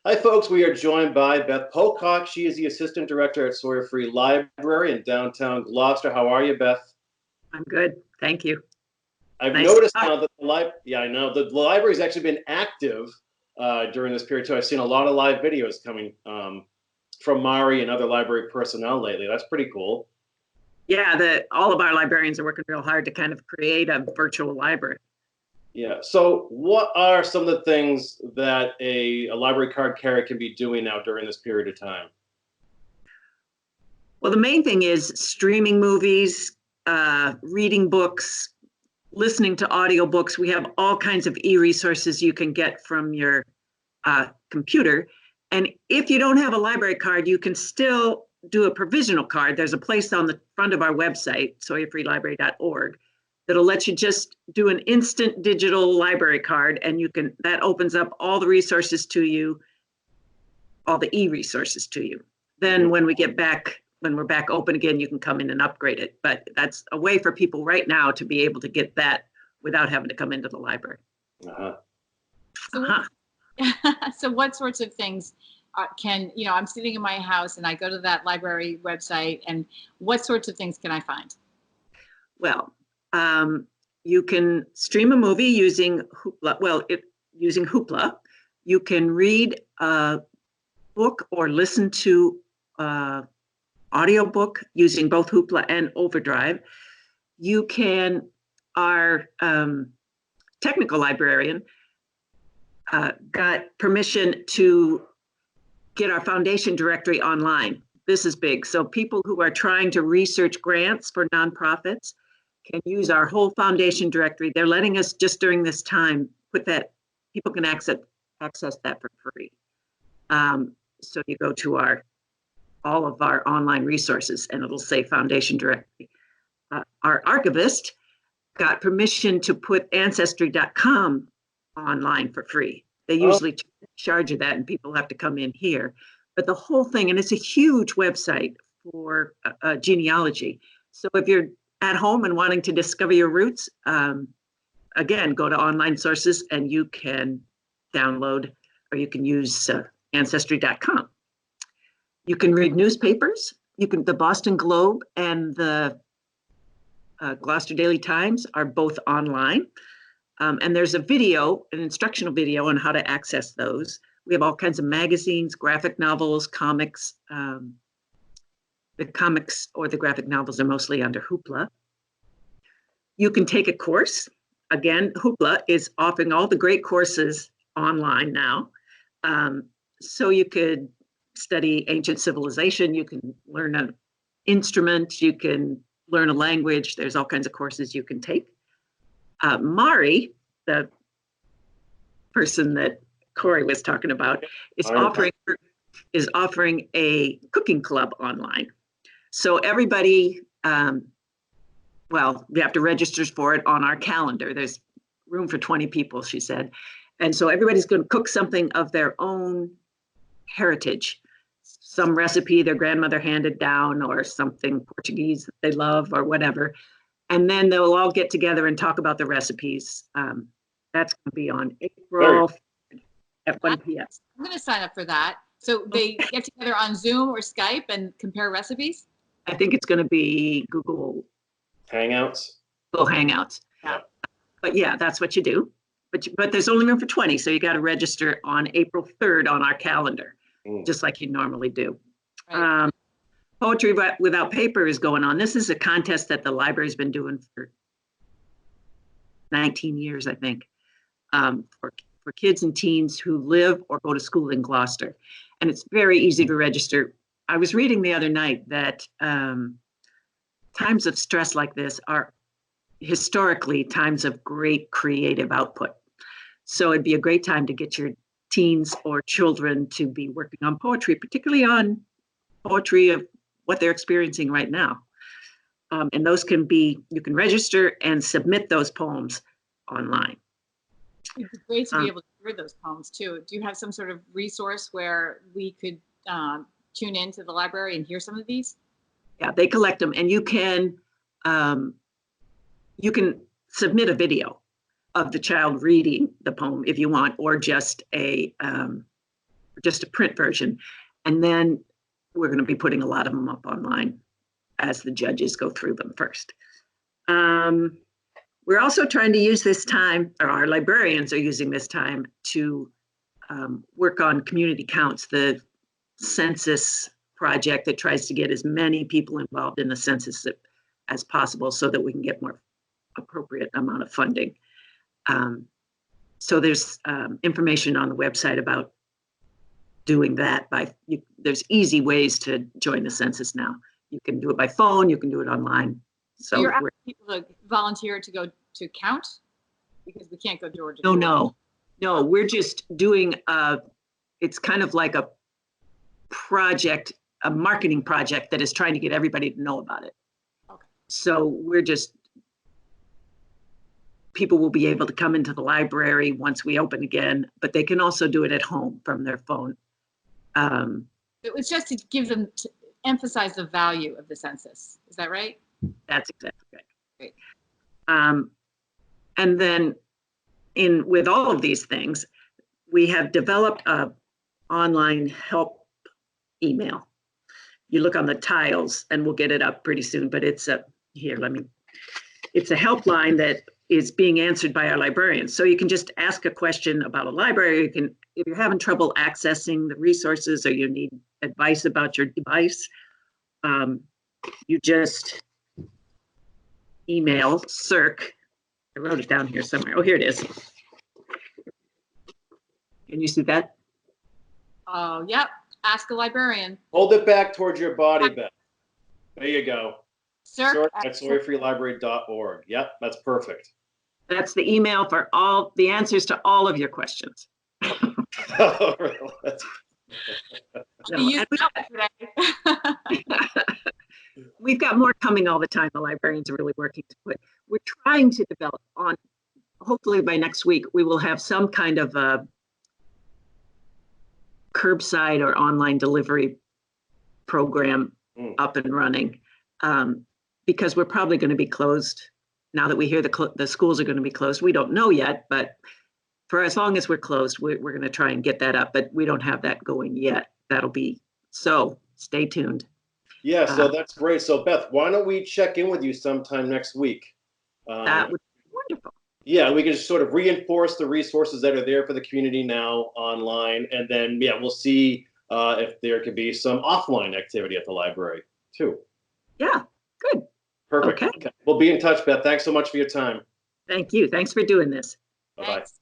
Hi, folks. We are joined by Beth Pocock. She is the Assistant Director at Sawyer Free Library in downtown Gloucester. How are you, Beth? I'm good. Thank you. I've Nice noticed now that I know the library's actually been active during this period too. I've seen a lot of live videos coming from Mari and other library personnel lately. That's pretty cool. Yeah, all of our librarians are working real hard to kind of create a virtual library. Yeah. So what are some of the things that a library card carrier can be doing now during this period of time? Well, the main thing is streaming movies, reading books, listening to audiobooks. We have all kinds of e-resources you can get from your computer. And if you don't have a library card, you can still do a provisional card. There's a place on the front of our website, sawyerfreelibrary.org, that'll let you just do an instant digital library card, and that opens up all the resources to you, all the e-resources to you. Then when we're back open again, you can come in and upgrade it. But that's a way for people right now to be able to get that without having to come into the library. So what sorts of things I'm sitting in my house and I go to that library website, and what sorts of things can I find? Well, you can stream a movie using Hoopla. Using Hoopla, you can read a book or listen to audiobook using both Hoopla and Overdrive. Our technical librarian got permission to get our foundation directory online. This is big. So people who are trying to research grants for nonprofits can use our whole foundation directory. They're letting us just during this time people can access that for free. So you go to all of our online resources and it'll say foundation directory. Our archivist got permission to put ancestry.com online for free. They usually charge you that and people have to come in here. But the whole thing, and it's a huge website for genealogy. So if you're at home and wanting to discover your roots, again, go to online sources and you can download or you can use ancestry.com. You can read newspapers. The Boston Globe and the Gloucester Daily Times are both online. And there's an instructional video on how to access those. We have all kinds of magazines, graphic novels, comics. The comics or the graphic novels are mostly under Hoopla. You can take a course. Again, Hoopla is offering all the great courses online now. So you could study ancient civilization, you can learn an instrument, you can learn a language. There's all kinds of courses you can take. Mari, the person that Corey was talking about, is offering a cooking club online. So everybody, you have to register for it on our calendar. There's room for 20 people, she said. And so everybody's going to cook something of their own heritage, some recipe their grandmother handed down or something Portuguese that they love or whatever. And then they'll all get together and talk about the recipes. That's going to be on April at 1 p.m. I'm going to sign up for that. So they get together on Zoom or Skype and compare recipes? I think it's going to be Google Hangouts. Google Hangouts. Yeah. But yeah, that's what you do. But there's only room for 20, so you got to register on April 3rd on our calendar, just like you normally do. Right. Poetry Without Paper is going on. This is a contest that the library's been doing for 19 years, I think, for kids and teens who live or go to school in Gloucester. And it's very easy to register. I was reading the other night that times of stress like this are historically times of great creative output. So it'd be a great time to get your teens or children to be working on poetry, particularly on poetry of what they're experiencing right now. And those you can register and submit those poems online. It'd be great to be able to hear those poems too. Do you have some sort of resource where we could tune into the library and hear some of these? Yeah, they collect them, and you can submit a video of the child reading the poem if you want, or just a just a print version. And then we're going to be putting a lot of them up online as the judges go through them first. We're also trying to use this time, or our librarians are using this time to work on community counts, the census project that tries to get as many people involved in the census as possible so that we can get more appropriate amount of funding. So there's information on the website about doing that. There's easy ways to join the census now. You can do it by phone, you can do it online. So you're asking people to volunteer to go to count? Because we can't go door to door. No, we're just doing, it's kind of like a project, a marketing project that is trying to get everybody to know about it. Okay. So we're just, people will be able to come into the library once we open again, but they can also do it at home from their phone. It was just to give them, to emphasize the value of the census. Is that right? That's exactly right. Great. And then with all of these things, we have developed a online help email. You look on the tiles and we'll get it up pretty soon, but it's a helpline that is being answered by our librarians. So you can just ask a question about a library. You can, if you're having trouble accessing the resources or you need advice about your device, you just email CIRC. I wrote it down here somewhere. Oh, here it is. Can you see that? Oh, yep. Ask a librarian. Hold it back towards your body, Beth. There you go. CIRC at SawyerFreeLibrary.org. Yep, that's perfect. That's the email for all the answers to all of your questions. Oh, really? We've got more coming all the time. The librarians are really working to put. We're trying to develop on. Hopefully by next week we will have some kind of a curbside or online delivery program up and running, because we're probably going to be closed now that we hear the schools are going to be closed. We don't know yet, but for as long as we're closed, we're going to try and get that up, but we don't have that going yet. That'll be, so stay tuned. Yeah, so that's great. So Beth, why don't we check in with you sometime next week? That would be wonderful. Yeah, we can just sort of reinforce the resources that are there for the community now online. And then, yeah, we'll see if there could be some offline activity at the library too. Yeah, good. Perfect. Okay. We'll be in touch, Beth. Thanks so much for your time. Thank you. Thanks for doing this. Bye-bye. Thanks.